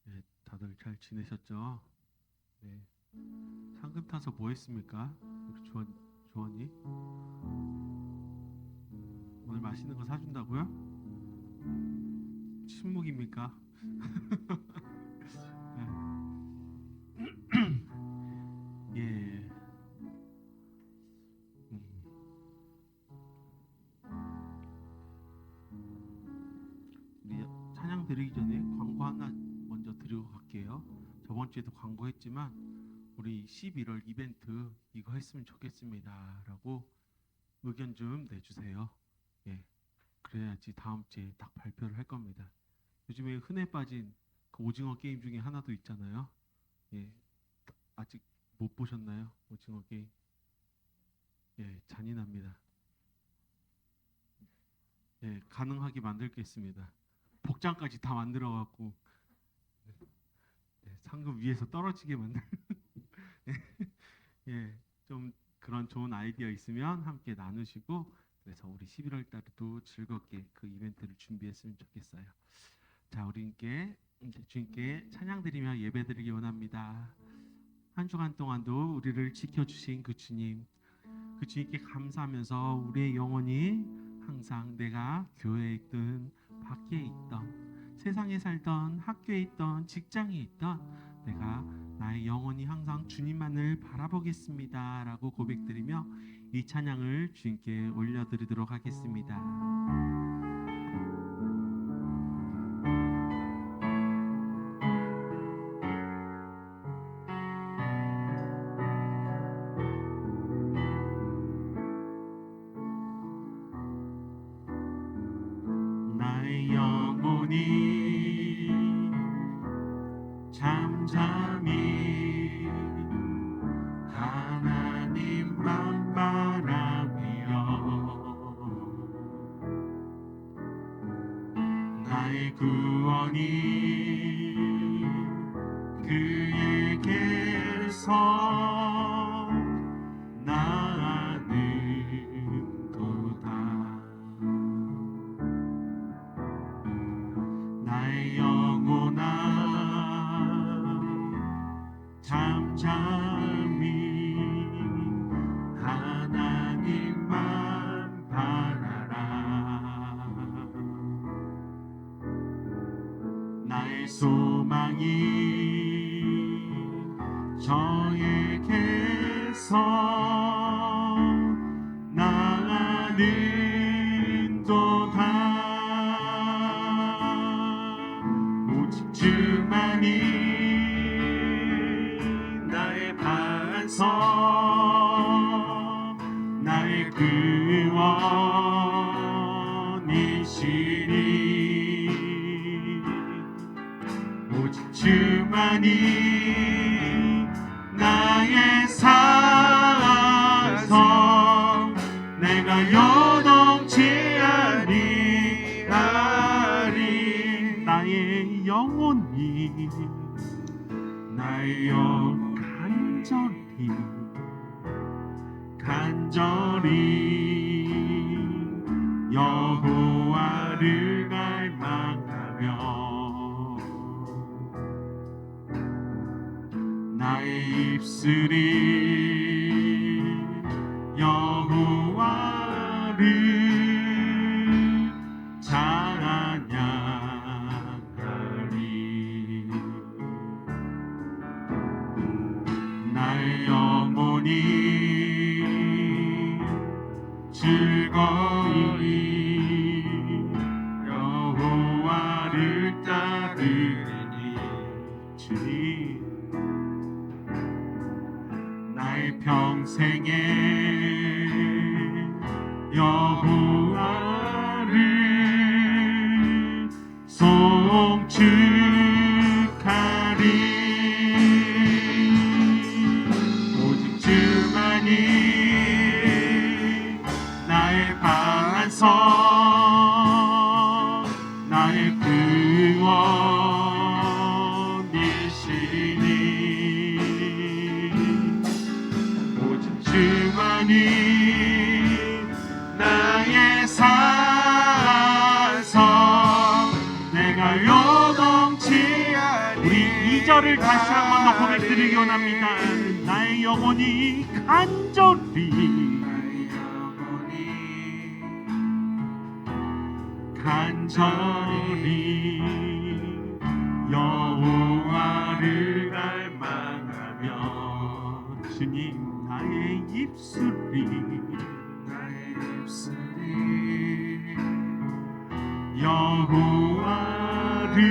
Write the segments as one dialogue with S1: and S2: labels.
S1: 네, 다들 잘 지내셨죠? 네, 상금 타서 뭐 했습니까? 우리 주원이 오늘 맛있는 거 사준다고요? 침묵입니까? 네. 예, 음, 우리 찬양 드리기 전에 광고 하나 먼저 드리고 갈게요. 저번 주에도 광고했지만 우리 11월 이벤트 이거 했으면 좋겠습니다라고 의견 좀 내주세요. 예, 그래야지 다음 주에 딱 발표를 할 겁니다. 요즘에 흔해 빠진 그 오징어 게임 중에 하나도 있잖아요. 예, 아직 못 보셨나요? 오징어 게임. 예, 잔인합니다. 예, 가능하게 만들겠습니다. 복장까지 다 만들어 갖고 상금 위에서 떨어지게 만들. 예, 좀 그런 좋은 아이디어 있으면 함께 나누시고 그래서 우리 11월 달에도 즐겁게 그 이벤트를 준비했으면 좋겠어요. 자, 우리께 이제 주님께 찬양 드리며 예배 드리기 원합니다. 한 주간 동안도 우리를 지켜주신 그 주님, 그 주님께 감사하면서 우리의 영혼이 항상 내가 교회에 있든 밖에 있던 세상에 살던 학교에 있던 직장에 있던 내가 나의 영혼이 항상 주님만을 바라보겠습니다 라고 고백드리며 이 찬양을 주님께 올려드리도록 하겠습니다. 나의 영혼이 잠잠히 하나님만 바라며 나의 구원이 그에게서 나는도다. 나의 영혼아 잠잠히 하나님만 바라라. 나의 소망이 저에게서 나는도다. 오직 주만이 나의 반석 나의 구원이시니 오직 주만이 나의 사성 내가 요동치 아니하리. 나의 영혼이 나의 영 간절히 여호와를 갈망하며 나의 입술이 여호와를 찬양하리. 나의 영혼이 즐거이 여호와를 따르리니 주님 나의 평생에 여호와를 송축하리. 오직 주만이 나의 반석 나의 구원이시니 오직 주만이 나의 사성 이것을 다시 한 번 더 고백드리기 원합니다. 나의 영혼이 간절히 여호와를 갈망하며 주님 나의 입술이 여호와를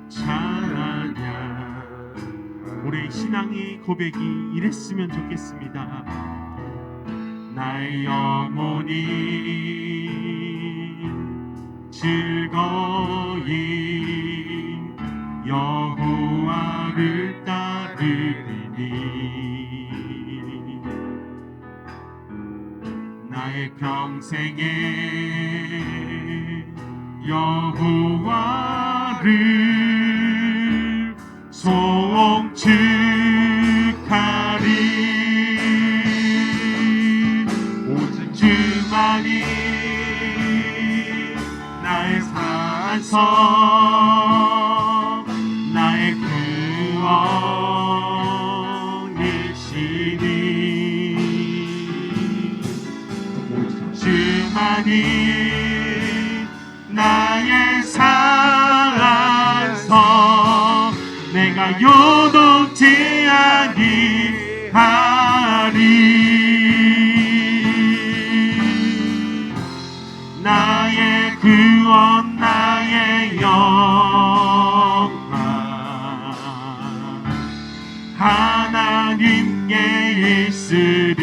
S1: 찬양하냐. 우리의 신앙의 고백이 이랬으면 좋겠습니다. 나의 영혼이 즐거이 여호와를 따르리니 나의 평생에 여호와를 송축하리. 오직 주만이 나의 산성 나의 구원이시니 주만이 나의 산성 내가 요동치 아니하리. 나의 구원 나의 영광 하나님께 있으리.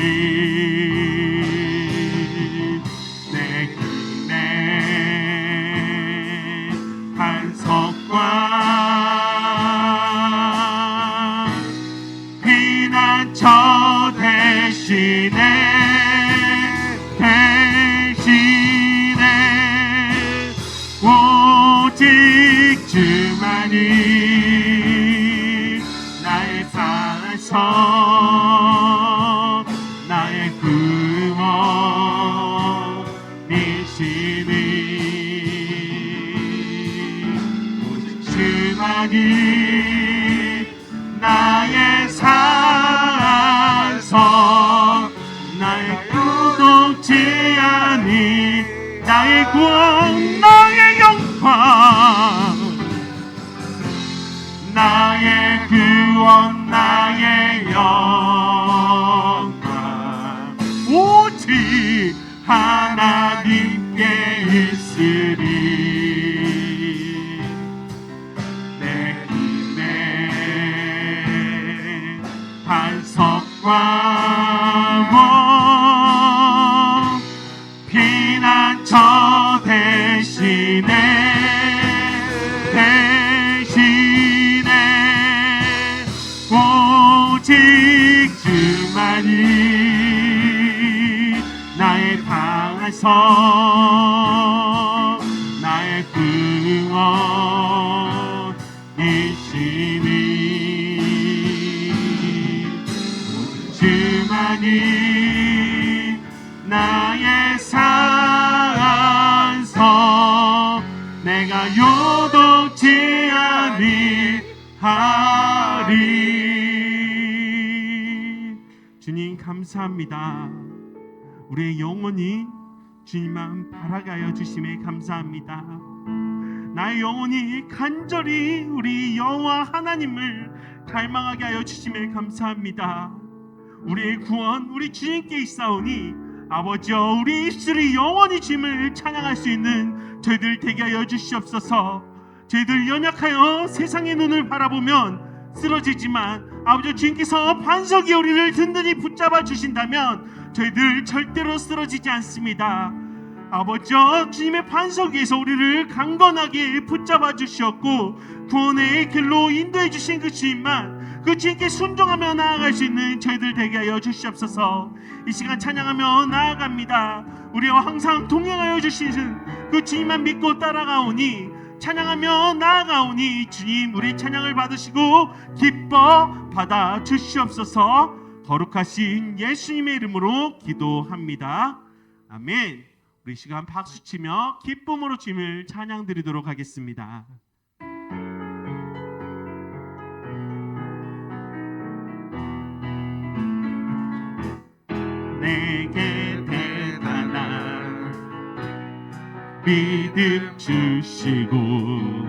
S1: 내 힘의 반석과 피난처 대신에 오직 주만이 나의 산성 나의 구원이시니 오직 주만이 나의 산성 나의 구독지 아니 나의 구원 나의 영광 나의 구원 나의 영광 오직 하나님께 있으리. 내 힘의 반석과 피난처 대신에 오직 주만이 나의 반석 나의 구원이시니 오직 주만이 나의 산성 내가 요동치 아니하리. 주님 감사합니다. 우리의 영혼이 주님만 바라가여 주심에 감사합니다. 나의 영혼이 간절히 우리 여호와 하나님을 갈망하게 하여 주심에 감사합니다. 우리의 구원 우리 주님께 있사오니 아버지여 우리 입술이 영원히 주님을 찬양할 수 있는 저희들 되게 하여 주시옵소서. 저희들 연약하여 세상의 눈을 바라보면 쓰러지지만 아버지 주님께서 반석이 우리를 든든히 붙잡아 주신다면 저희들 절대로 쓰러지지 않습니다. 아버지여 주님의 반석 위에서 우리를 강건하게 붙잡아 주셨고 구원의 길로 인도해 주신 그 주님만 그 주님께 순종하며 나아갈 수 있는 저희들 되게 하여 주시옵소서. 이 시간 찬양하며 나아갑니다. 우리와 항상 동행하여 주시는 그 주님만 믿고 따라가오니 찬양하며 나아가오니 주님 우리 찬양을 받으시고 기뻐 받아 주시옵소서. 거룩하신 예수님의 이름으로 기도합니다. 아멘. 우리 시간 박수치며 기쁨으로 주님을 찬양 드리도록 하겠습니다. 내게 대단한 믿음 주시고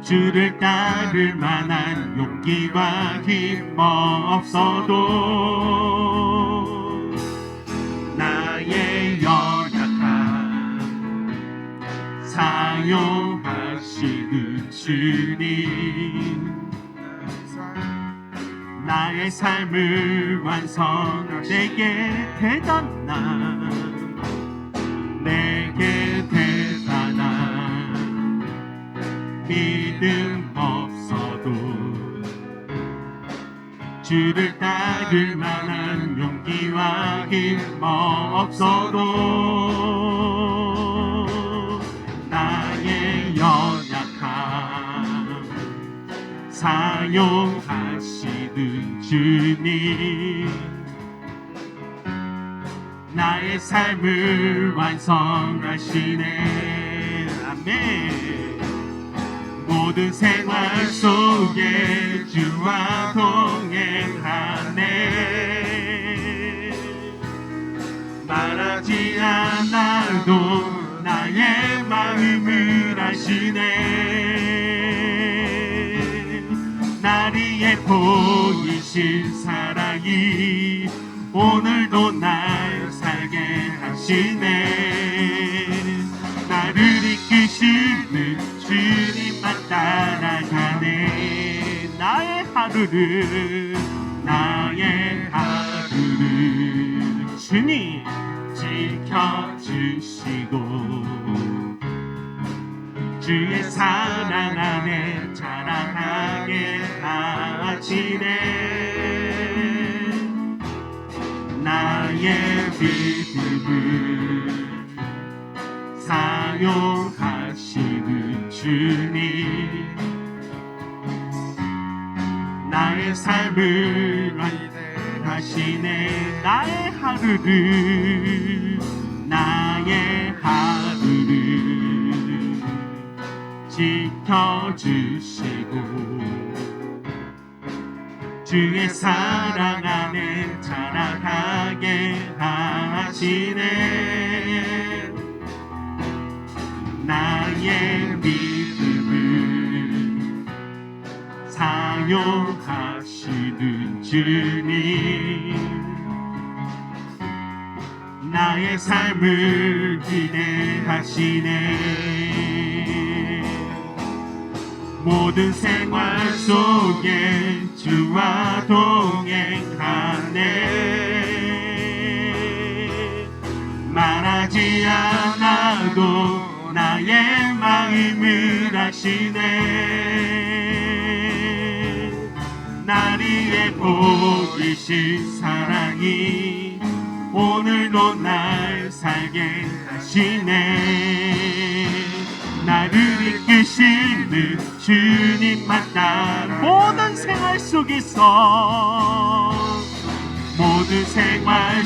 S1: 주를 따를 만한 용기와 힘 없어도 나의 연약함 사용하시는 주님 나의 삶을 완성 내게 대단한 믿음 없어도 주를 따를 만한 용기와 힘 없어도 나의 연약함 사용하시는 주님 나의 삶을 완성하시네. 아멘. 모든 생활 속에 주와 동행하네. 말하지 않아도 나의 마음을 아시네. 날 위해 보이신 사랑이 오늘도 날 살게 하시네. 나를 이끄시는 주님만 따라가네. 나의 하루를 주님 지켜주시고 주의 사랑 안에 자라나게 하시네. 나의 믿음을 사용하시는 주님 나의 삶을 완성하시네. 나의 하루를 지켜주시고 주의 사랑 안에 자라가게 하시네. 나의 믿음을 사용하시는 주님 나의 삶을 기대하시네. 모든 생활 속에 주와 동행하네. 말하지 않아도 나의 마음을 아시네. 날 위해 보이신 사랑이 오늘도 날 살게 하시네. 나를 이끄시는 주님만 따라 모든 생활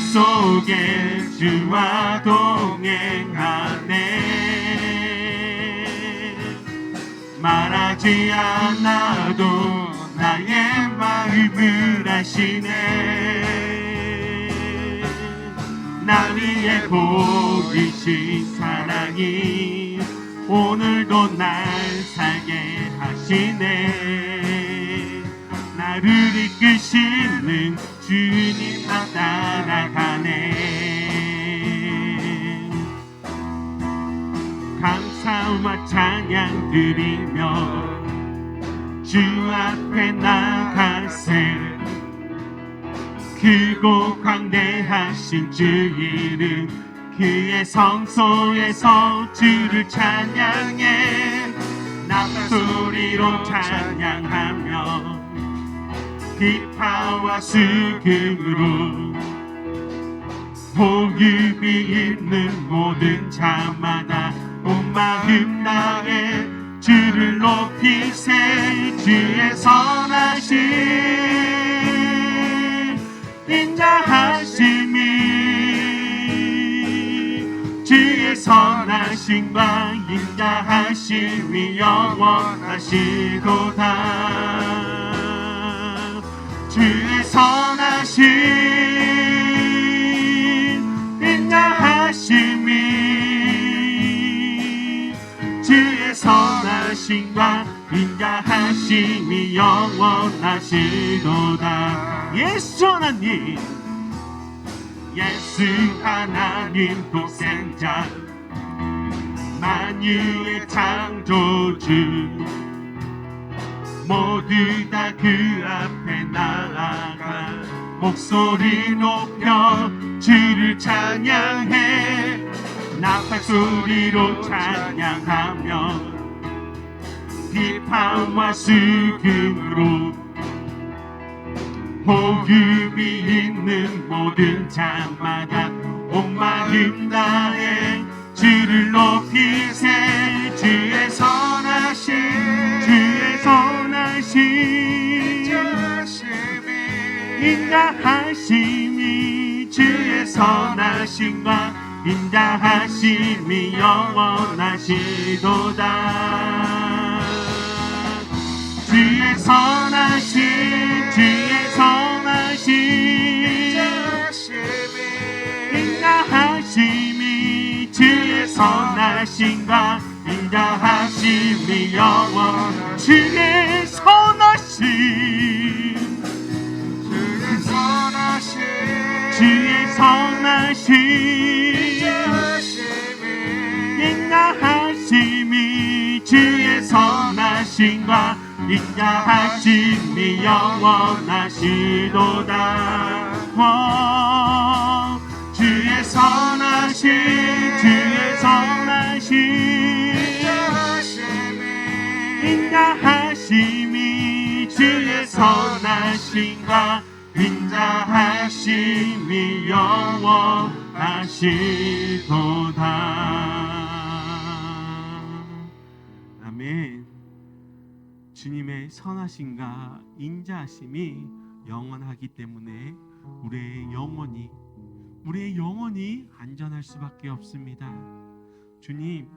S1: 속에 주와 동행하네. 말하지 않아도 나의 마음을 아시네. 날 위해 보이신 사랑이 오늘도 날 살게 하시네. 나를 이끄시는 주님만 따라가네. 감사와 찬양 드리며 주 앞에 나가세. 크고 광대하신 주 이름 그의 성소에서 주를 찬양해. 남소리로 찬양하며 비파와 수금으로 복음이 있는 모든 자마다 온 마음 다해 주를 높이세. 주의 선하심 인자하심이 주의 선하심과 인자하심이 영원하시도다. 주의 선하심 선하심과 인자하심이 영원하시도다. 예수 하나님, 예수 하나님 독생자, 만유의 창조주, 모두 다 그 앞에 나아가 목소리 높여 주를 찬양해. 나팔 소리로 찬양하며 비판과 수금으로 호흡이 있는 모든 자마다 온 마음 다해 주를 높이세. 주의 선하심, 주의 선하심, 인자하심이, 주의 선하심과 인자하심이 영원하시도다. 주의 선하심, 주의 선하심, 인자하심이, 주의 선하심과 인자하심이 영원. 주의 선하심, 주의 선하심, 인자하심이, 주의 선하심과 인자하심이 영원하시도다. 주의 선하심, 주의 선하심, 인자하심이, 주의 선하심과 인자하심이 영원하시도다. 아멘. 주님의 선하심과 인자하심이 영원하기 때문에 우리의 영혼이 안전할 수밖에 없습니다. 주님의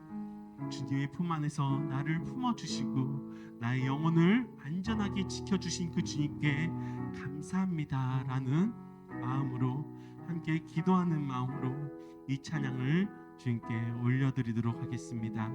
S1: 품 안에서 나를 품어주시고 나의 영혼을 안전하게 지켜주신 그 주님께 감사합니다라는 마음으로, 함께 기도하는 마음으로 이 찬양을 주님께 올려드리도록 하겠습니다.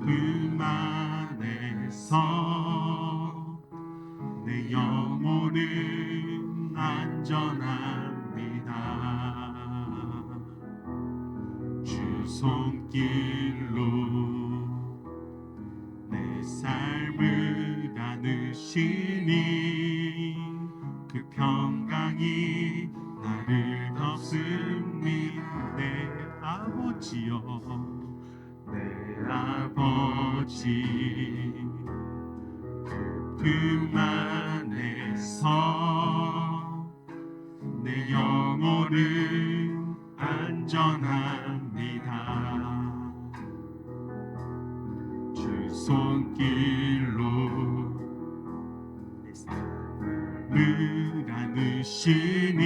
S1: 품 안에서 내 영혼은 안전합니다. 주 손길로 내 삶을 안으시니 그 평강이 나를 덮습니다. 내 아버지여, 내 아버지, 품 안에서 내 영혼은 안전합니다. 주 손길로 내 삶을 안으시니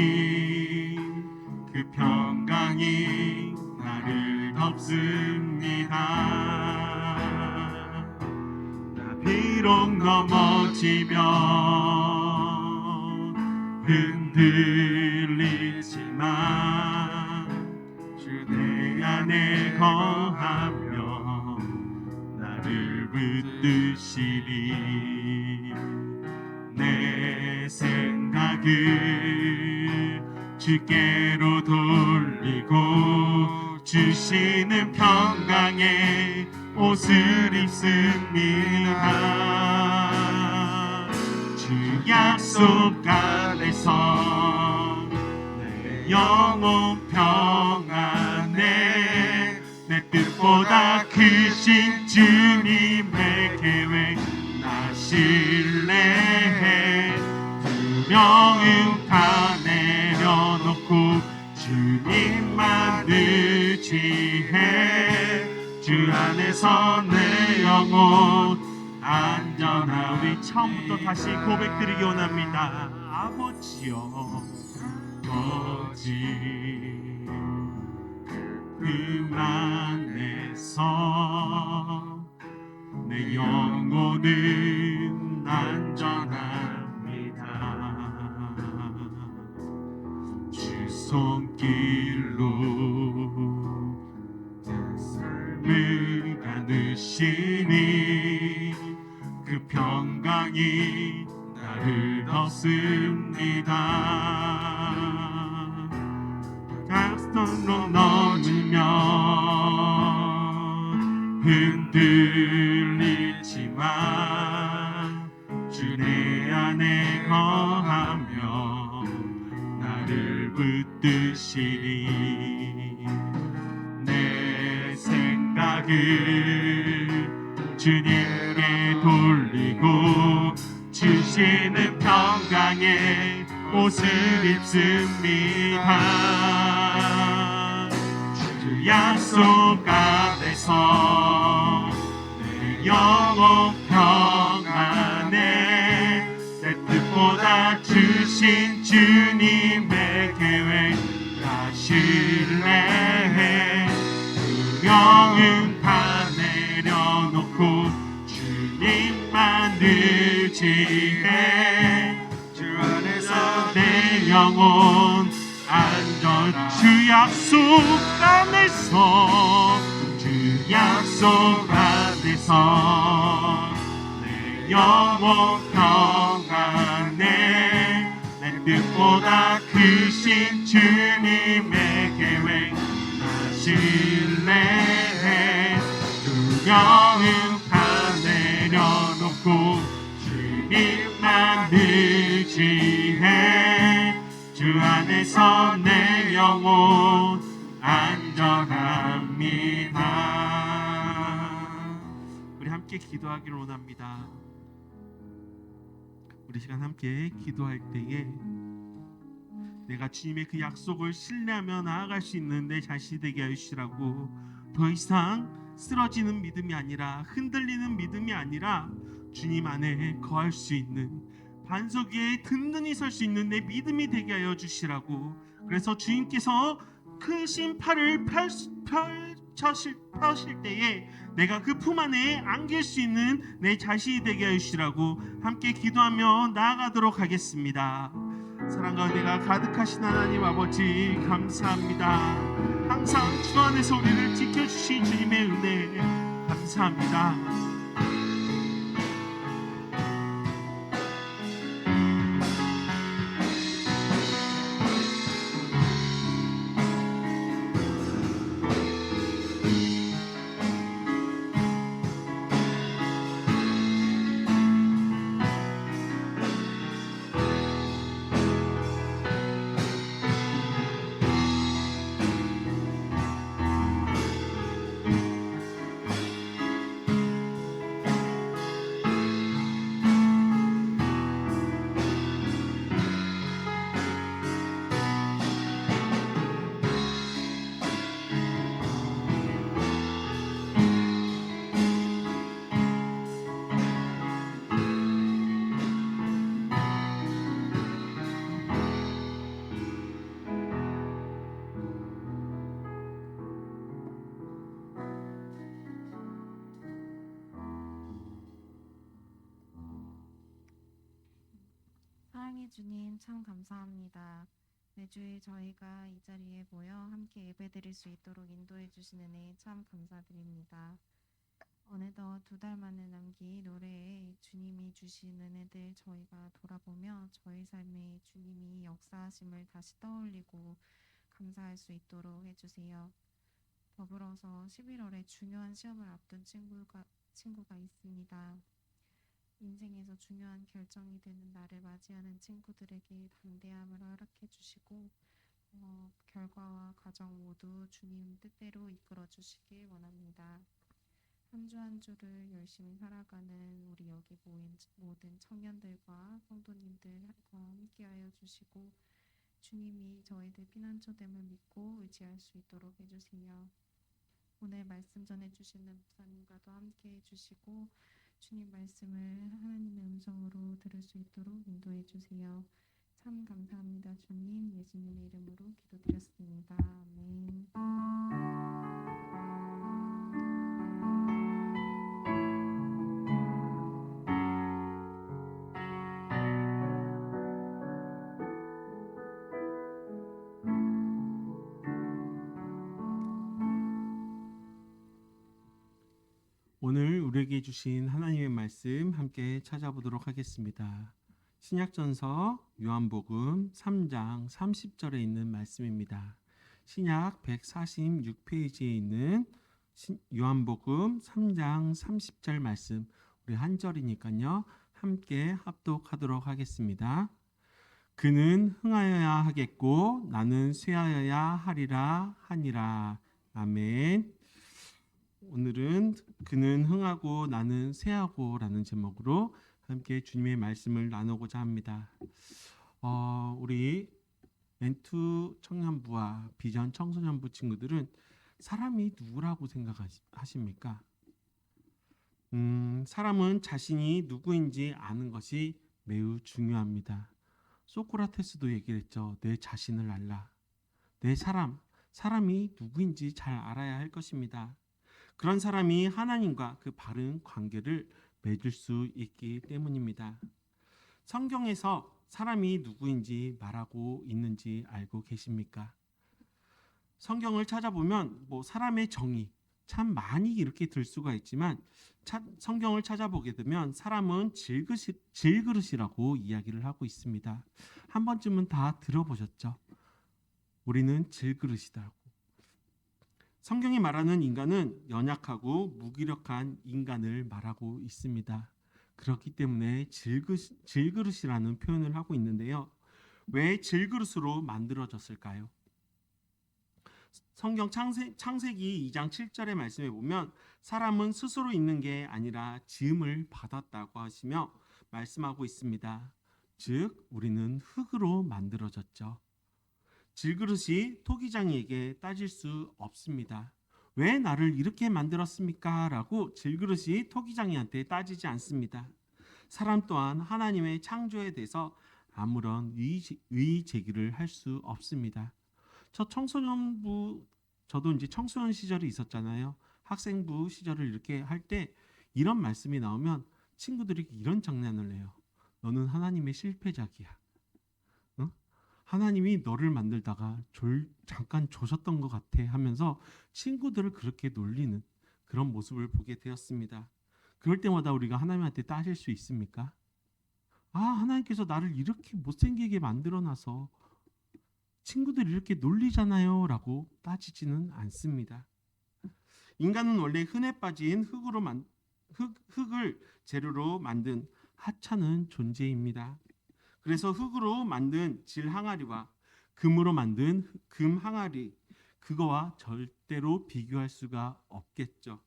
S1: 그 평강이 나를 덮습니다. 나 비록 넘어지면 흔들리지만 주 내 안에 거하며 나를 붙드시리. 내 생각을 주께로 돌리고 주시는 평강의 옷을 입습니다. 주 약속 안에서 내 영혼 평안에 내 뜻보다 크신 주님의 계획 나 신뢰해. 두려움 다 내려놓고 주님만 의지해. 주 안에서 내 영혼 안전하. 우리 처음부터 다시 고백드리기 원합니다. 아버지여, 거지. 그 안에서 내 영혼은 안전합니다. 주 손길로 삶을 가누시니 그 평강이 나를 덮습니다. 각선로 넘으면 흔들리지만 주 내 안에 거하며 나를 붙드시니 내 생각을 주님께 돌리고 주시는 평강의 옷을 입습니다. 주 약속 안에서 내 영혼 평안에 내 뜻보다 주신 주님의 계획 다 신뢰해 두려움 다 내려놓고 주님만 의지해 주 안에서 내 영혼 안전 주 약속 안에서 주 약속 안에서 내 영혼 평안해 내 뜻보다 크신 주님의 계획 다 신뢰해 두려움 다 내려놓고 주님만 의지해 주 안에서 내 영혼 안전합니다. 우리 함께 기도하기를 원합니다. 우리 시간 함께 기도할 때에 내가 주님의 그 약속을 신뢰하며 나아갈 수 있는 내 자신이 되게 하시라고 더 이상 쓰러지는 믿음이 아니라 흔들리는 믿음이 아니라 주님 안에 거할 수 있는 반석 위에 든든히 설 수 있는 내 믿음이 되게 하여 주시라고. 그래서 주님께서 크신 팔을 펴실 때에 내가 그 품 안에 안길 수 있는 내 자신이 되게 하여 주시라고 함께 기도하며 나아가도록 하겠습니다. 사랑과 은혜가 가득하신 하나님 아버지 감사합니다. 항상 주 안에서 우리를 지켜주신 주님의 은혜 감사합니다.
S2: 사랑의 주님 참 감사합니다. 매주에 저희가 이 자리에 모여 함께 예배드릴 수 있도록 인도해 주신 은혜 참 감사드립니다. 어느덧 2달 만에 남긴 올해에 주님이 주신 은혜들 저희가 돌아보며 저희 삶에 주님이 역사하심을 다시 떠올리고 감사할 수 있도록 해주세요. 더불어서 11월에 중요한 시험을 앞둔 친구가 있습니다. 인생에서 중요한 결정이 되는 날을 맞이하는 친구들에게 담대함을 허락해 주시고 결과와 과정 모두 주님 뜻대로 이끌어 주시길 원합니다. 한 주 한 주를 열심히 살아가는 우리 여기 모인 모든 청년들과 성도님들과 함께하여 주시고 주님이 저희들 피난처됨을 믿고 의지할 수 있도록 해주세요. 오늘 말씀 전해주시는 목사님과도 함께해 주시고 주님 말씀을 하나님의 음성으로 들을 수 있도록 인도해 주세요. 참 감사합니다, 주님. 예수님의 이름으로 기도드렸습니다. 아멘.
S1: 오늘 우리에게 주신 하나님의 말씀 함께 찾아보도록 하겠습니다. 신약전서 요한복음 3장 30절에 있는 말씀입니다. 신약 146페이지에 있는 요한복음 3장 30절 말씀, 우리 한 절이니까요. 함께 합독하도록 하겠습니다. 그는 흥하여야 하겠고 나는 쇠하여야 하리라 하니라. 아멘. 오늘은 그는 흥하고 나는 쇠하고 라는 제목으로 함께 주님의 말씀을 나누고자 합니다. 우리 멘투 청년부와 비전 청소년부 친구들은 사람이 누구라고 생각하십니까? 사람은 자신이 누구인지 아는 것이 매우 중요합니다. 소크라테스도 얘기를 했죠. 내 자신을 알라. 내 사람이 누구인지 잘 알아야 할 것입니다. 그런 사람이 하나님과 그 바른 관계를 맺을 수 있기 때문입니다. 성경에서 사람이 누구인지 말하고 있는지 알고 계십니까? 성경을 찾아보면 사람의 정의 참 많이 이렇게 들 수가 있지만 성경을 찾아보게 되면 사람은 질그릇이라고 이야기를 하고 있습니다. 한 번쯤은 다 들어보셨죠? 우리는 질그릇이다고. 성경이 말하는 인간은 연약하고 무기력한 인간을 말하고 있습니다. 그렇기 때문에 질그릇이라는 표현을 하고 있는데요. 왜 질그릇으로 만들어졌을까요? 성경 창세기 2장 7절의 말씀에 보면 사람은 스스로 있는 게 아니라 지음을 받았다고 하시며 말씀하고 있습니다. 즉 우리는 흙으로 만들어졌죠. 질그릇이 토기장이에게 따질 수 없습니다. 왜 나를 이렇게 만들었습니까? 라고 질그릇이 토기장이한테 따지지 않습니다. 사람 또한 하나님의 창조에 대해서 아무런 이의 제기를 할 수 없습니다. 저도 이제 청소년 시절이 있었잖아요. 학생부 시절을 이렇게 할 때 이런 말씀이 나오면 친구들이 이런 장난을 해요. 너는 하나님의 실패작이야. 응? 하나님이 너를 만들다가 잠깐 조셨던 것 같아 하면서 친구들을 그렇게 놀리는 그런 모습을 보게 되었습니다. 그럴 때마다 우리가 하나님한테 따질 수 있습니까? 하나님께서 나를 이렇게 못생기게 만들어놔서 친구들이 이렇게 놀리잖아요 라고 따지지는 않습니다. 인간은 원래 흔해 빠진 흙을 재료로 만든 하찮은 존재입니다. 그래서 흙으로 만든 질 항아리와 금으로 만든 금 항아리, 그거와 절대로 비교할 수가 없겠죠.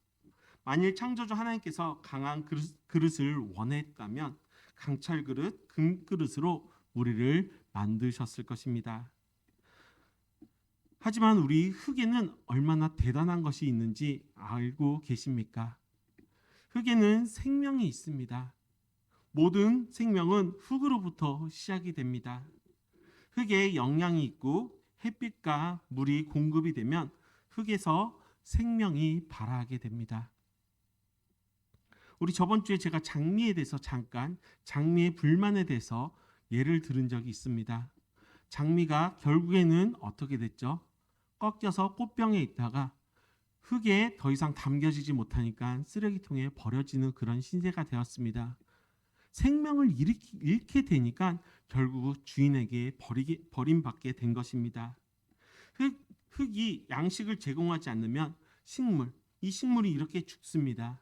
S1: 만일 창조주 하나님께서 강한 그릇을 원했다면 강철 그릇, 금 그릇으로 우리를 만드셨을 것입니다. 하지만 우리 흙에는 얼마나 대단한 것이 있는지 알고 계십니까? 흙에는 생명이 있습니다. 모든 생명은 흙으로부터 시작이 됩니다. 흙에 영양이 있고 햇빛과 물이 공급이 되면 흙에서 생명이 발화하게 됩니다. 우리 저번 주에 제가 장미에 대해서 장미의 불만에 대해서 예를 들은 적이 있습니다. 장미가 결국에는 어떻게 됐죠? 꺾여서 꽃병에 있다가 흙에 더 이상 담겨지지 못하니까 쓰레기통에 버려지는 그런 신세가 되었습니다. 생명을 잃게 되니까 결국 주인에게 버림받게 된 것입니다. 흙이 양식을 제공하지 않으면 이 식물이 이렇게 죽습니다.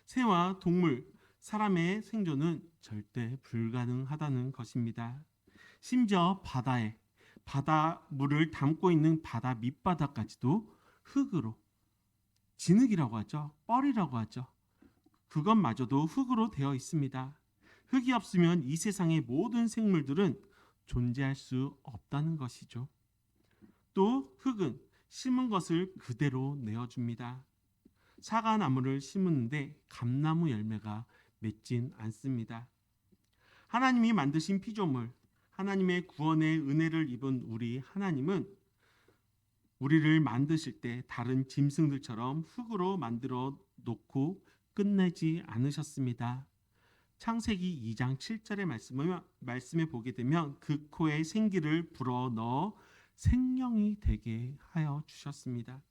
S1: 새와 동물, 사람의 생존은 절대 불가능하다는 것입니다. 심지어 바다 물을 담고 있는 바다 밑바닥까지도 흙으로, 진흙이라고 하죠. 뻘이라고 하죠. 그것마저도 흙으로 되어 있습니다. 흙이 없으면 이 세상의 모든 생물들은 존재할 수 없다는 것이죠. 또 흙은 심은 것을 그대로 내어줍니다. 사과나무를 심었는데 감나무 열매가 맺진 않습니다. 하나님이 만드신 피조물, 하나님의 구원의 은혜를 입은 우리 하나님은 우리를 만드실 때 다른 짐승들처럼 흙으로 만들어 놓고 끝내지 않으셨습니다. 창세기 2장 7절의 말씀에 보게 되면 그 코에 생기를 불어 넣어 생명이 되게 하여 주셨습니다.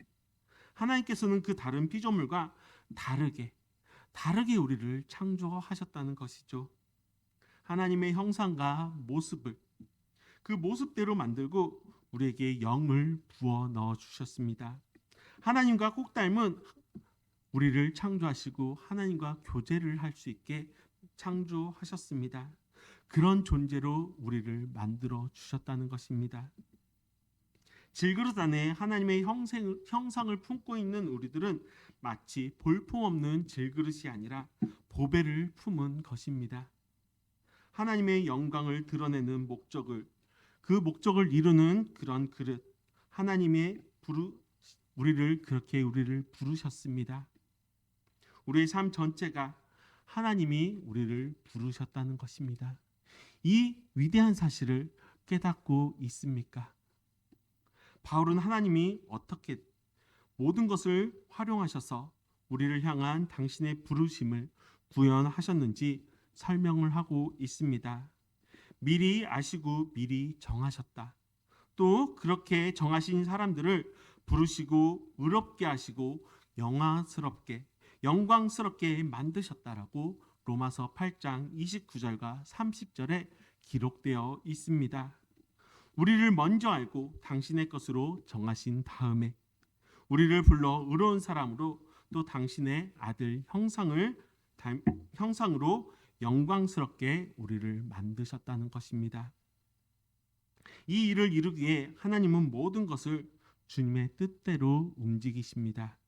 S1: 하나님께서는 그 다른 피조물과 다르게 우리를 창조하셨다는 것이죠. 하나님의 형상과 모습을 그 모습대로 만들고 우리에게 영을 부어 넣어 주셨습니다. 하나님과 꼭 닮은 우리를 창조하시고 하나님과 교제를 할 수 있게 창조하셨습니다. 그런 존재로 우리를 만들어 주셨다는 것입니다. 질그릇 안에 하나님의 형상을 품고 있는 우리들은 마치 볼품없는 질그릇이 아니라 보배를 품은 것입니다. 하나님의 영광을 드러내는 그 목적을 이루는 그런 그릇, 우리를 부르셨습니다. 우리의 삶 전체가 하나님이 우리를 부르셨다는 것입니다. 이 위대한 사실을 깨닫고 있습니까? 바울은 하나님이 어떻게 모든 것을 활용하셔서 우리를 향한 당신의 부르심을 구현하셨는지 설명을 하고 있습니다. 미리 아시고 미리 정하셨다. 또 그렇게 정하신 사람들을 부르시고 의롭게 하시고 영광스럽게 만드셨다라고 로마서 8장 29절과 30절에 기록되어 있습니다. 우리를 먼저 알고 당신의 것으로 정하신 다음에 우리를 불러 의로운 사람으로 또 당신의 아들 형상으로 영광스럽게 우리를 만드셨다는 것입니다. 이 일을 이루기에 하나님은 모든 것을 주님의 뜻대로 움직이십니다.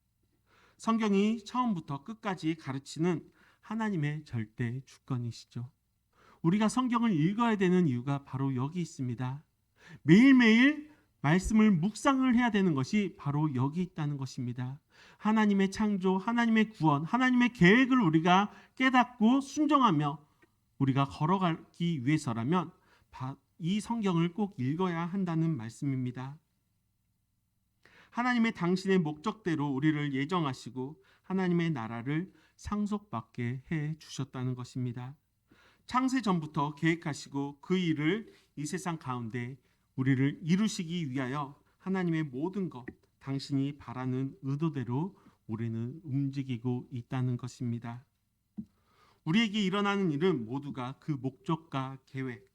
S1: 성경이 처음부터 끝까지 가르치는 하나님의 절대 주권이시죠. 우리가 성경을 읽어야 되는 이유가 바로 여기 있습니다. 매일매일 말씀을 묵상을 해야 되는 것이 바로 여기 있다는 것입니다. 하나님의 창조, 하나님의 구원, 하나님의 계획을 우리가 깨닫고 순종하며 우리가 걸어가기 위해서라면 이 성경을 꼭 읽어야 한다는 말씀입니다. 하나님의 당신의 목적대로 우리를 예정하시고 하나님의 나라를 상속받게 해 주셨다는 것입니다. 창세 전부터 계획하시고 그 일을 이 세상 가운데 우리를 이루시기 위하여 하나님의 모든 것, 당신이 바라는 의도대로 우리는 움직이고 있다는 것입니다. 우리에게 일어나는 일은 모두가 그 목적과 계획,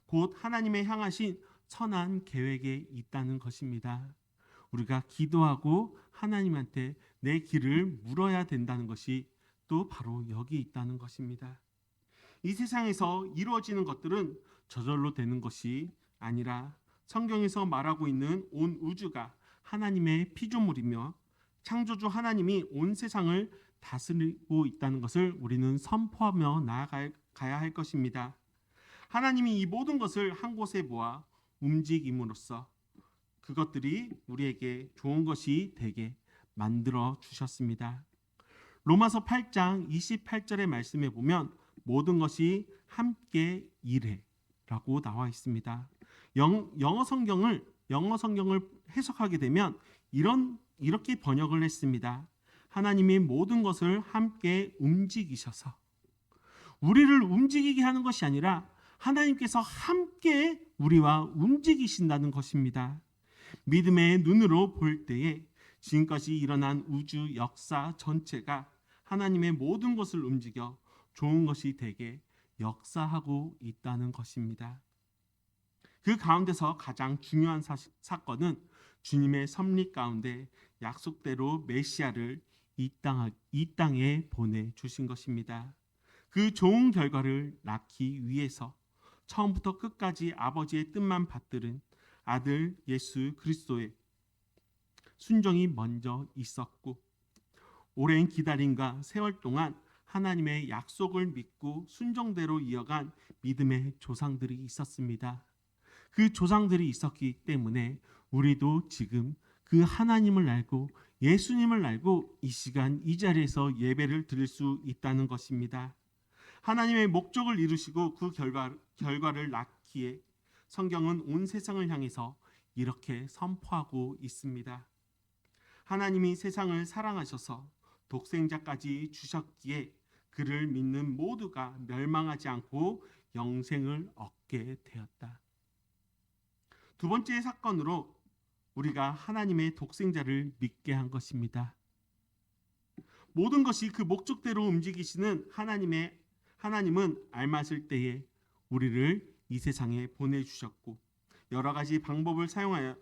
S1: 곧 하나님의 향하신 선한 계획에 있다는 것입니다. 우리가 기도하고 하나님한테 내 길을 물어야 된다는 것이 또 바로 여기 있다는 것입니다. 이 세상에서 이루어지는 것들은 저절로 되는 것이 아니라 성경에서 말하고 있는 온 우주가 하나님의 피조물이며 창조주 하나님이 온 세상을 다스리고 있다는 것을 우리는 선포하며 나아가야 할 것입니다. 하나님이 이 모든 것을 한 곳에 모아 움직임으로써 그것들이 우리에게 좋은 것이 되게 만들어 주셨습니다. 로마서 8장 28절의 말씀에 보면 모든 것이 함께 일해라고 나와 있습니다. 영어 성경을 해석하게 되면 이렇게 번역을 했습니다. 하나님이 모든 것을 함께 움직이셔서 우리를 움직이게 하는 것이 아니라 하나님께서 함께 우리와 움직이신다는 것입니다. 믿음의 눈으로 볼 때에 지금까지 일어난 우주 역사 전체가 하나님의 모든 것을 움직여 좋은 것이 되게 역사하고 있다는 것입니다. 그 가운데서 가장 중요한 사건은 주님의 섭리 가운데 약속대로 메시아를 이 땅에 보내주신 것입니다. 그 좋은 결과를 낳기 위해서 처음부터 끝까지 아버지의 뜻만 받들은 아들 예수 그리스도의 순종이 먼저 있었고 오랜 기다림과 세월 동안 하나님의 약속을 믿고 순종대로 이어간 믿음의 조상들이 있었습니다. 그 조상들이 있었기 때문에 우리도 지금 그 하나님을 알고 예수님을 알고 이 시간 이 자리에서 예배를 드릴 수 있다는 것입니다. 하나님의 목적을 이루시고 그 결과를 낳기 그렇기에 성경은 온 세상을 향해서 이렇게 선포하고 있습니다. 하나님이 세상을 사랑하셔서 독생자까지 주셨기에 그를 믿는 모두가 멸망하지 않고 영생을 얻게 되었다. 두 번째 사건으로 우리가 하나님의 독생자를 믿게 한 것입니다. 모든 것이 그 목적대로 움직이시는 하나님은 알맞을 때에 우리를 이 세상에 보내주셨고 여러 가지 방법을 사용하여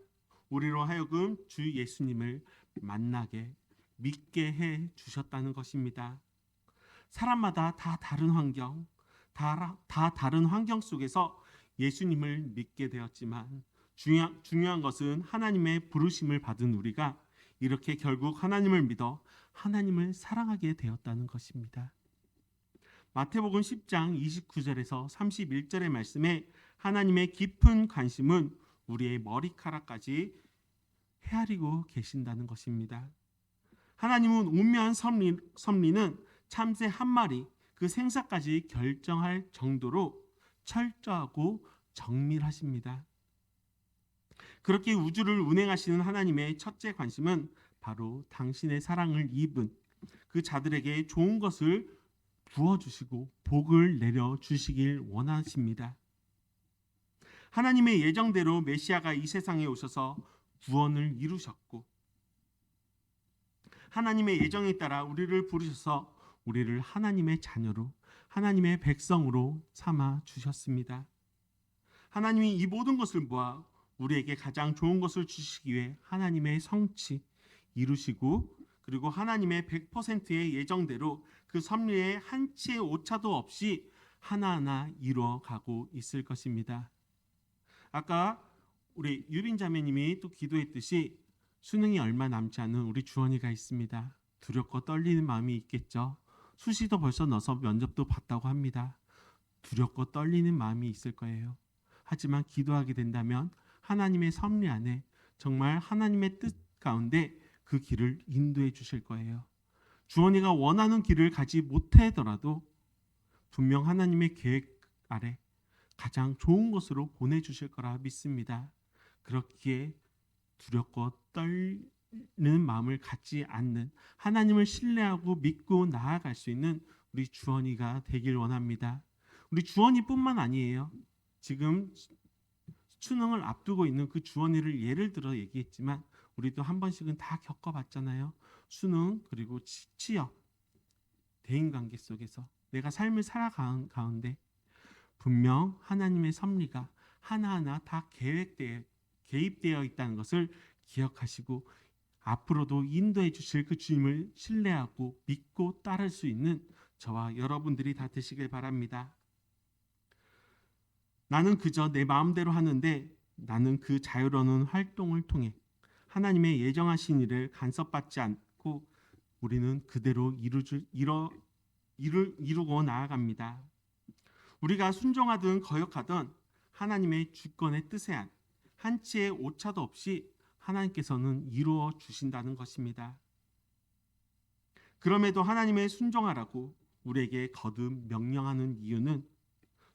S1: 우리로 하여금 주 예수님을 만나게 믿게 해 주셨다는 것입니다. 사람마다 다 다른 환경, 다 다른 환경 속에서 예수님을 믿게 되었지만 중요한 것은 하나님의 부르심을 받은 우리가 이렇게 결국 하나님을 믿어 하나님을 사랑하게 되었다는 것입니다. 마태복음 10장 29절에서 31절의 말씀에 하나님의 깊은 관심은 우리의 머리카락까지 헤아리고 계신다는 것입니다. 하나님은 오묘한 섭리는 참새 한 마리 그 생사까지 결정할 정도로 철저하고 정밀하십니다. 그렇게 우주를 운행하시는 하나님의 첫째 관심은 바로 당신의 사랑을 입은 그 자들에게 좋은 것을 부어주시고 복을 내려주시길 원하십니다. 하나님의 예정대로 메시아가 이 세상에 오셔서 구원을 이루셨고 하나님의 예정에 따라 우리를 부르셔서 우리를 하나님의 자녀로 하나님의 백성으로 삼아 주셨습니다. 하나님이 이 모든 것을 모아 우리에게 가장 좋은 것을 주시기 위해 하나님의 성취 이루시고 그리고 하나님의 100%의 예정대로 그 섭리의 한치의 오차도 없이 하나하나 이루어가고 있을 것입니다. 아까 우리 유빈 자매님이 또 기도했듯이 수능이 얼마 남지 않은 우리 주원이가 있습니다. 두렵고 떨리는 마음이 있겠죠. 수시도 벌써 넣어서 면접도 봤다고 합니다. 두렵고 떨리는 마음이 있을 거예요. 하지만 기도하게 된다면 하나님의 섭리 안에 정말 하나님의 뜻 가운데 그 길을 인도해 주실 거예요. 주원이가 원하는 길을 가지 못하더라도 분명 하나님의 계획 아래 가장 좋은 곳으로 보내주실 거라 믿습니다. 그렇기에 두렵고 떨리는 마음을 갖지 않는 하나님을 신뢰하고 믿고 나아갈 수 있는 우리 주원이가 되길 원합니다. 우리 주원이뿐만 아니에요. 지금 수능을 앞두고 있는 그 주원이를 예를 들어 얘기했지만 우리도 한 번씩은 다 겪어봤잖아요. 수능 그리고 취업, 대인관계 속에서 내가 삶을 살아가는 가운데 분명 하나님의 섭리가 하나하나 다 개입되어 있다는 것을 기억하시고 앞으로도 인도해 주실 그 주님을 신뢰하고 믿고 따를 수 있는 저와 여러분들이 다 되시길 바랍니다. 나는 그저 내 마음대로 하는데 나는 그 자유로운 활동을 통해 하나님의 예정하신 일을 간섭받지 않고 우리는 그대로 이루고 나아갑니다. 우리가 순종하든 거역하든 하나님의 주권의 뜻에 한 한치의 오차도 없이 하나님께서는 이루어 주신다는 것입니다. 그럼에도 하나님의 순종하라고 우리에게 거듭 명령하는 이유는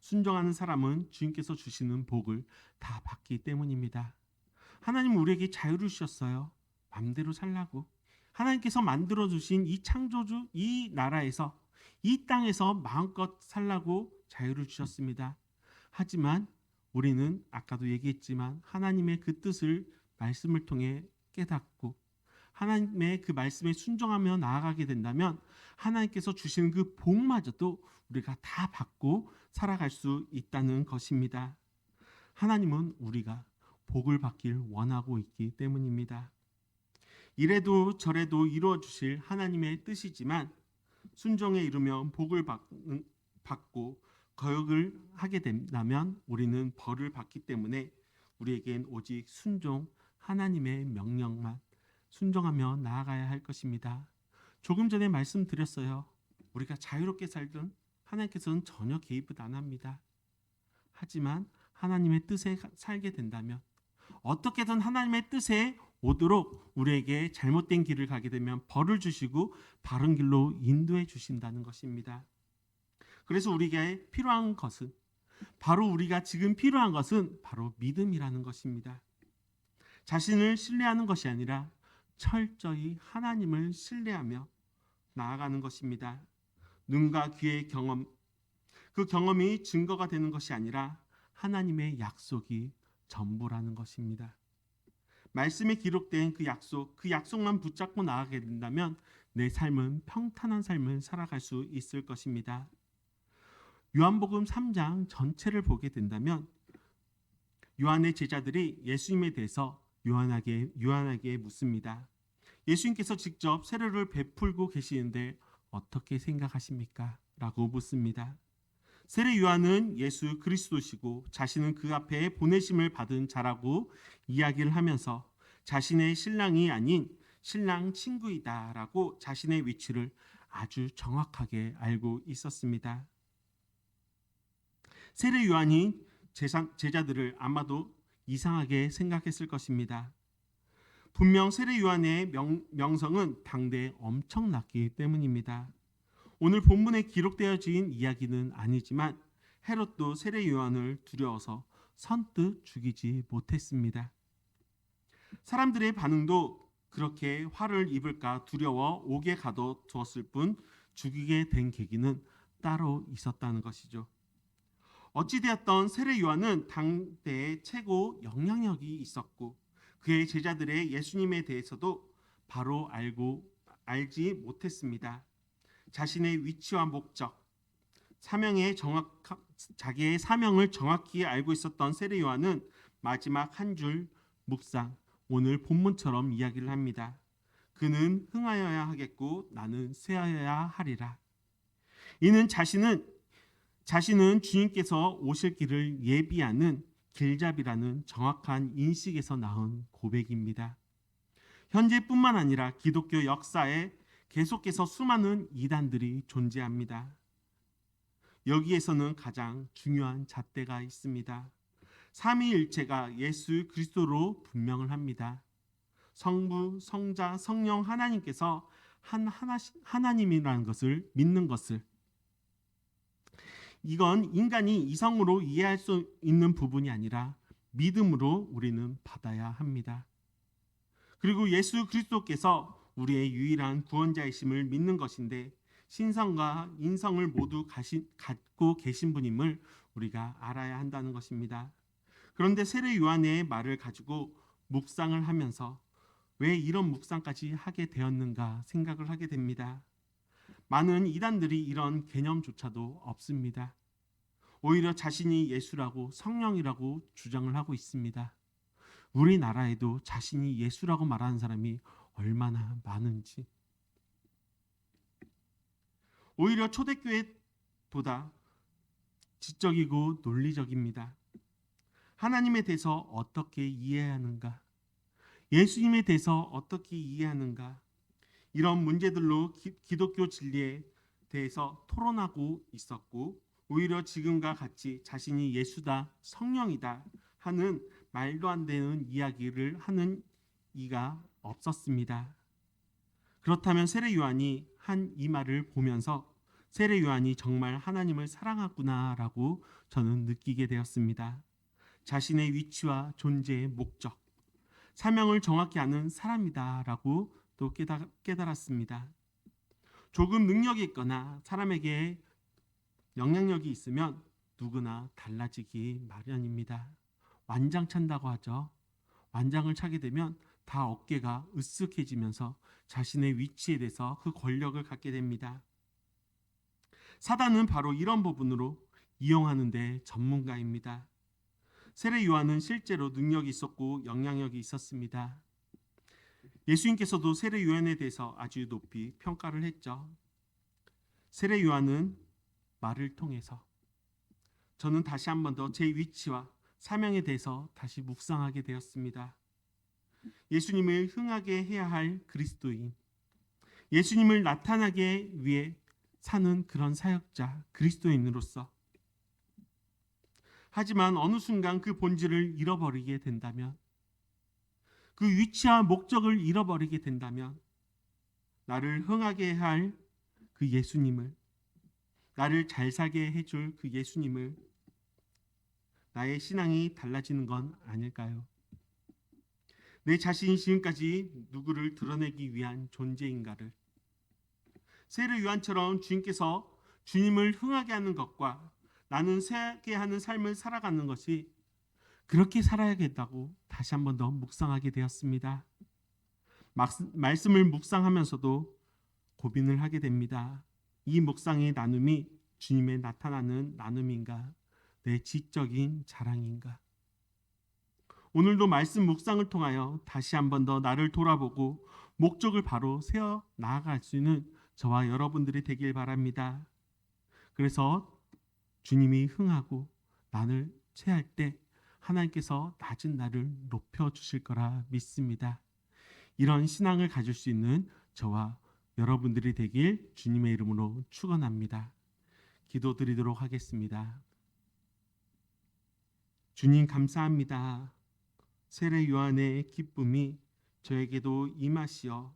S1: 순종하는 사람은 주님께서 주시는 복을 다 받기 때문입니다. 하나님은 우리에게 자유를 주셨어요. 마음대로 살라고. 하나님께서 만들어 주신 이 창조주 이 나라에서 이 땅에서 마음껏 살라고 자유를 주셨습니다. 하지만 우리는 아까도 얘기했지만 하나님의 그 뜻을 말씀을 통해 깨닫고 하나님의 그 말씀에 순종하며 나아가게 된다면 하나님께서 주시는 그 복마저도 우리가 다 받고 살아갈 수 있다는 것입니다. 하나님은 우리가 복을 받길 원하고 있기 때문입니다. 이래도 저래도 이루어 주실 하나님의 뜻이지만 순종에 이르면 복을 받고 거역을 하게 된다면 우리는 벌을 받기 때문에 우리에겐 오직 순종 하나님의 명령만 순종하며 나아가야 할 것입니다. 조금 전에 말씀드렸어요. 우리가 자유롭게 살든 하나님께서는 전혀 개입을 안 합니다. 하지만 하나님의 뜻에 살게 된다면 어떻게든 하나님의 뜻에 오도록 우리에게 잘못된 길을 가게 되면 벌을 주시고 바른 길로 인도해 주신다는 것입니다. 그래서 우리에게 필요한 것은 바로 우리가 지금 필요한 것은 바로 믿음이라는 것입니다. 자신을 신뢰하는 것이 아니라 철저히 하나님을 신뢰하며 나아가는 것입니다. 눈과 귀의 경험, 그 경험이 증거가 되는 것이 아니라 하나님의 약속이 전부라는 것입니다. 말씀에 기록된 그 약속만 붙잡고 나아가게 된다면 내 삶은 평탄한 삶을 살아갈 수 있을 것입니다. 요한복음 3장 전체를 보게 된다면 요한의 제자들이 예수님에 대해서 요한에게 묻습니다. 예수님께서 직접 세례를 베풀고 계시는데 어떻게 생각하십니까? 라고 묻습니다. 세례 요한은 예수 그리스도시고 자신은 그 앞에 보내심을 받은 자라고 이야기를 하면서 자신의 신랑이 아닌 신랑 친구이다라고 자신의 위치를 아주 정확하게 알고 있었습니다. 세례 요한이 제자들을 아마도 이상하게 생각했을 것입니다. 분명 세례 요한의 명성은 당대에 엄청났기 때문입니다. 오늘 본문에 기록되어진 이야기는 아니지만 헤롯도 세례 요한을 두려워서 선뜻 죽이지 못했습니다. 사람들의 반응도 그렇게 화를 입을까 두려워 옥에 가둬두었을 뿐 죽이게 된 계기는 따로 있었다는 것이죠. 어찌되었던 세례 요한은 당대의 최고 영향력이 있었고 그의 제자들의 예수님에 대해서도 바로 알지 못했습니다. 자신의 위치와 목적, 자기의 사명을 정확히 알고 있었던 세례 요한은 마지막 한 줄 묵상, 오늘 본문처럼 이야기를 합니다. 그는 흥하여야 하겠고 나는 쇠하여야 하리라. 이는 자신은 주님께서 오실 길을 예비하는 길잡이라는 정확한 인식에서 나온 고백입니다. 현재뿐만 아니라 기독교 역사에 계속해서 수많은 이단들이 존재합니다. 여기에서는 가장 중요한 잣대가 있습니다. 삼위일체가 예수 그리스도로 분명을 합니다. 성부, 성자, 성령 하나님께서 하나님이라는 것을 믿는 것을 이건 인간이 이성으로 이해할 수 있는 부분이 아니라 믿음으로 우리는 받아야 합니다. 그리고 예수 그리스도께서 우리의 유일한 구원자이심을 믿는 것인데 신성과 인성을 모두 갖고 계신 분임을 우리가 알아야 한다는 것입니다. 그런데 세례 요한의 말을 가지고 묵상을 하면서 왜 이런 묵상까지 하게 되었는가 생각을 하게 됩니다. 많은 이단들이 이런 개념조차도 없습니다. 오히려 자신이 예수라고 성령이라고 주장을 하고 있습니다. 우리나라에도 자신이 예수라고 말하는 사람이 얼마나 많은지. 오히려 초대교회보다 지적이고 논리적입니다. 하나님에 대해서 어떻게 이해하는가? 예수님에 대해서 어떻게 이해하는가? 이런 문제들로 기독교 진리에 대해서 토론하고 있었고 오히려 지금과 같이 자신이 예수다, 성령이다 하는 말도 안 되는 이야기를 하는 이가 없었습니다. 그렇다면 세례 요한이 한 이 말을 보면서 세례 요한이 정말 하나님을 사랑하구나라고 저는 느끼게 되었습니다. 자신의 위치와 존재의 목적, 사명을 정확히 아는 사람이다라고 또 깨달았습니다. 조금 능력이 있거나 사람에게 영향력이 있으면 누구나 달라지기 마련입니다. 완장찬다고 하죠. 완장을 차게 되면 다 어깨가 으쓱해지면서 자신의 위치에 대해서 그 권력을 갖게 됩니다. 사단은 바로 이런 부분으로 이용하는 데 전문가입니다. 세례 요한은 실제로 능력이 있었고 영향력이 있었습니다. 예수님께서도 세례 요한에 대해서 아주 높이 평가를 했죠. 세례 요한은 말을 통해서 저는 다시 한 번 더 제 위치와 사명에 대해서 다시 묵상하게 되었습니다. 예수님을 흥하게 해야 할 그리스도인, 예수님을 나타나게 위해 사는 그런 사역자, 그리스도인으로서 하지만 어느 순간 그 본질을 잃어버리게 된다면 그 위치와 목적을 잃어버리게 된다면 나를 흥하게 할 그 예수님을 나를 잘 살게 해줄 그 예수님을 나의 신앙이 달라지는 건 아닐까요? 내 자신이 지금까지 누구를 드러내기 위한 존재인가를 세례 요한처럼 주님께서 주님을 흥하게 하는 것과 나는 새하게 하는 삶을 살아가는 것이 그렇게 살아야겠다고 다시 한 번 더 묵상하게 되었습니다. 말씀을 묵상하면서도 고민을 하게 됩니다. 이 묵상의 나눔이 주님의 나타나는 나눔인가? 내 지적인 자랑인가? 오늘도 말씀 묵상을 통하여 다시 한 번 더 나를 돌아보고 목적을 바로 세워 나아갈 수 있는 저와 여러분들이 되길 바랍니다. 그래서 주님이 흥하고 나를 체할 때 하나님께서 낮은 나를 높여주실 거라 믿습니다. 이런 신앙을 가질 수 있는 저와 여러분들이 되길 주님의 이름으로 축원합니다. 기도드리도록 하겠습니다. 주님 감사합니다. 세례 요한의 기쁨이 저에게도 임하시어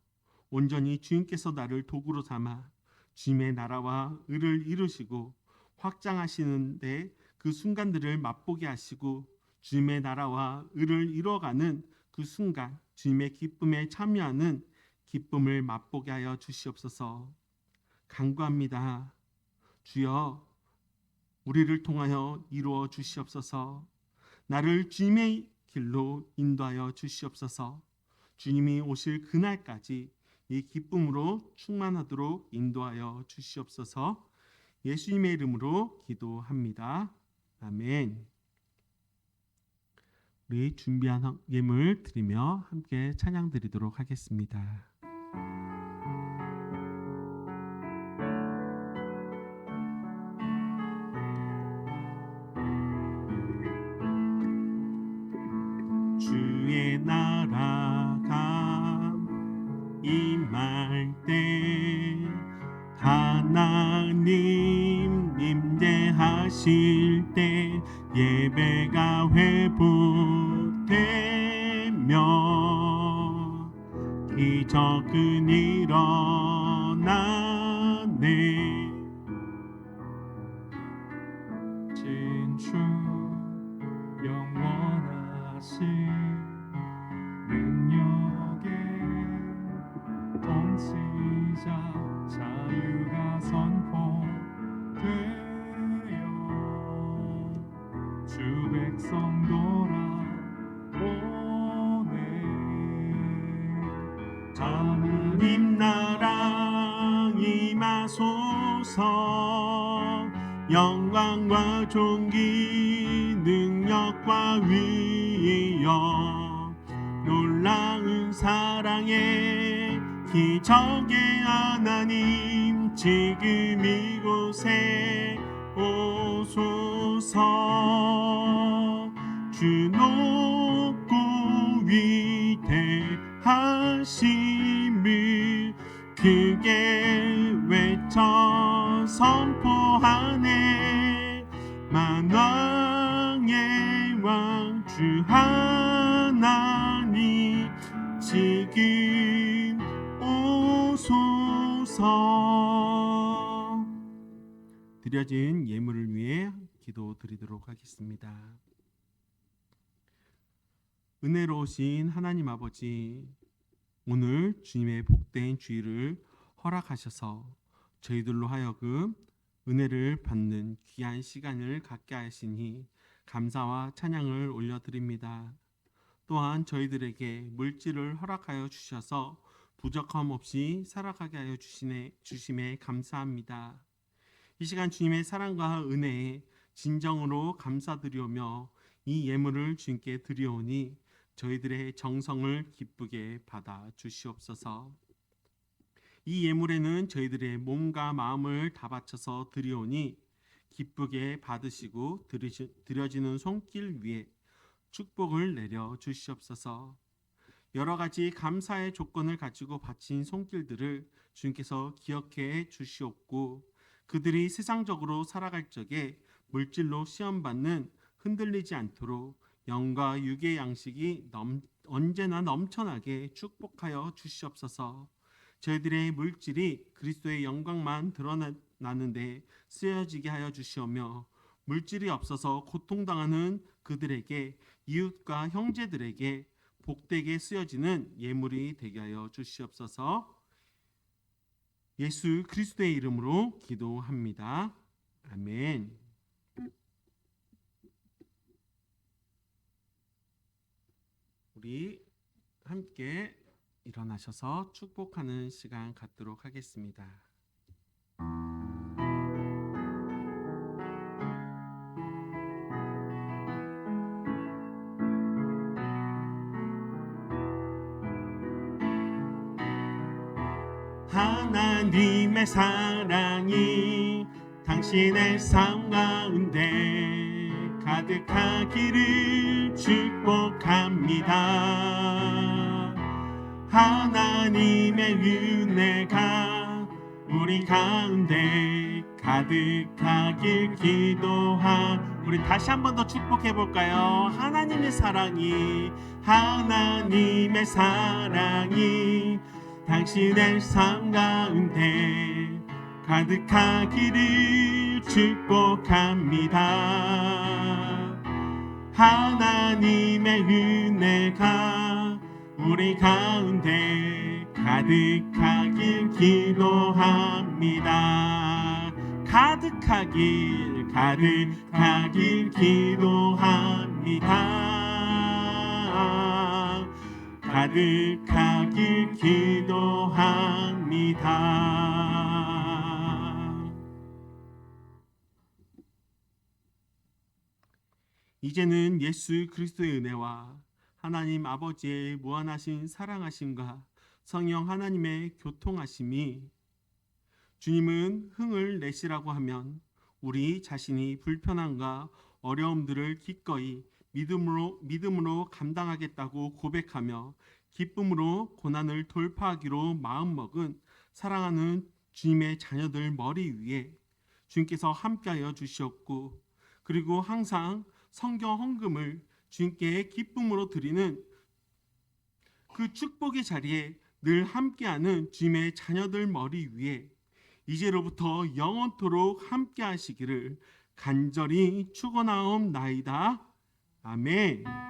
S1: 온전히 주님께서 나를 도구로 삼아 주님의 나라와 의를 이루시고 확장하시는데 그 순간들을 맛보게 하시고 주님의 나라와 의를 이루어가는 그 순간 주님의 기쁨에 참여하는 기쁨을 맛보게 하여 주시옵소서. 간구합니다. 주여 우리를 통하여 이루어 주시옵소서. 나를 주님의 길로 인도하여 주시옵소서. 주님이 오실 그날까지 이 기쁨으로 충만하도록 인도하여 주시옵소서. 예수님의 이름으로 기도합니다. 아멘. 우리 준비한 예물 드리며 함께 찬양 드리도록 하겠습니다. 주의 나라가 임할 때 하나님 임재하실 때 예배가 회복되며 기적은 일어나네.
S3: 진주 영원하신 능력의 통치자 자유가 선포되어 주 백성 돌아오네.
S1: 하나님 나라 임하소서. 영광과 존귀 능력과 위엄 놀라운 사랑의 기적의 하나님 지금 이곳에 오소서. 주 높고 위대하심을 크게 외쳐 선포하네. 만왕의 왕 주 하나님 지금 오소서. 드려진 예물을 위해 기도 드리도록 하겠습니다. 은혜로우신 하나님 아버지, 오늘 주님의 복된 주일을 허락하셔서 저희들로 하여금 은혜를 받는 귀한 시간을 갖게 하시니 감사와 찬양을 올려드립니다. 또한 저희들에게 물질을 허락하여 주셔서 부족함 없이 살아가게 하여 주심에 감사합니다. 이 시간 주님의 사랑과 은혜에 진정으로 감사드리오며 이 예물을 주님께 드리오니 저희들의 정성을 기쁘게 받아 주시옵소서. 이 예물에는 저희들의 몸과 마음을 다 바쳐서 드리오니 기쁘게 받으시고 드려지는 손길 위에 축복을 내려 주시옵소서. 여러 가지 감사의 조건을 가지고 바친 손길들을 주님께서 기억해 주시옵고 그들이 세상적으로 살아갈 적에 물질로 시험받는 흔들리지 않도록 영과 육의 양식이 언제나 넘쳐나게 축복하여 주시옵소서. 저희들의 물질이 그리스도의 영광만 드러나는데 쓰여지게 하여 주시오며 물질이 없어서 고통당하는 그들에게, 이웃과 형제들에게 복되게 쓰여지는 예물이 되게 하여 주시옵소서. 예수 그리스도의 이름으로 기도합니다. 아멘. 우리 함께 일어나셔서 축복하는 시간 갖도록 하겠습니다. 하나님의 사랑이 당신의 삶 가운데 가득하기를 축복합니다. 하나님의 은혜가 우리 가운데 가득하길 우리 다시 한 번 더 축복해 볼까요? 하나님의 사랑이 당신의 삶 가운데 가득하기를 축복합니다. 하나님의 은혜가 우리 가운데 가득하길 기도합니다. 가득하길 기도합니다. 가득하길 기도합니다. 이제는 예수 그리스도의 은혜와 하나님 아버지의 무한하신 사랑하심과 성령 하나님의 교통하심이, 주님은 흥을 내시라고 하면 우리 자신이 불편함과 어려움들을 기꺼이 믿음으로 감당하겠다고 고백하며 기쁨으로 고난을 돌파하기로 마음먹은 사랑하는 주님의 자녀들 머리 위에 주님께서 함께하여 주시옵고, 그리고 항상 성경 헌금을 주님께 기쁨으로 드리는 그 축복의 자리에 늘 함께하는 주님의 자녀들 머리 위에 이제로부터 영원토록 함께하시기를 간절히 축원하옵나이다. 아멘.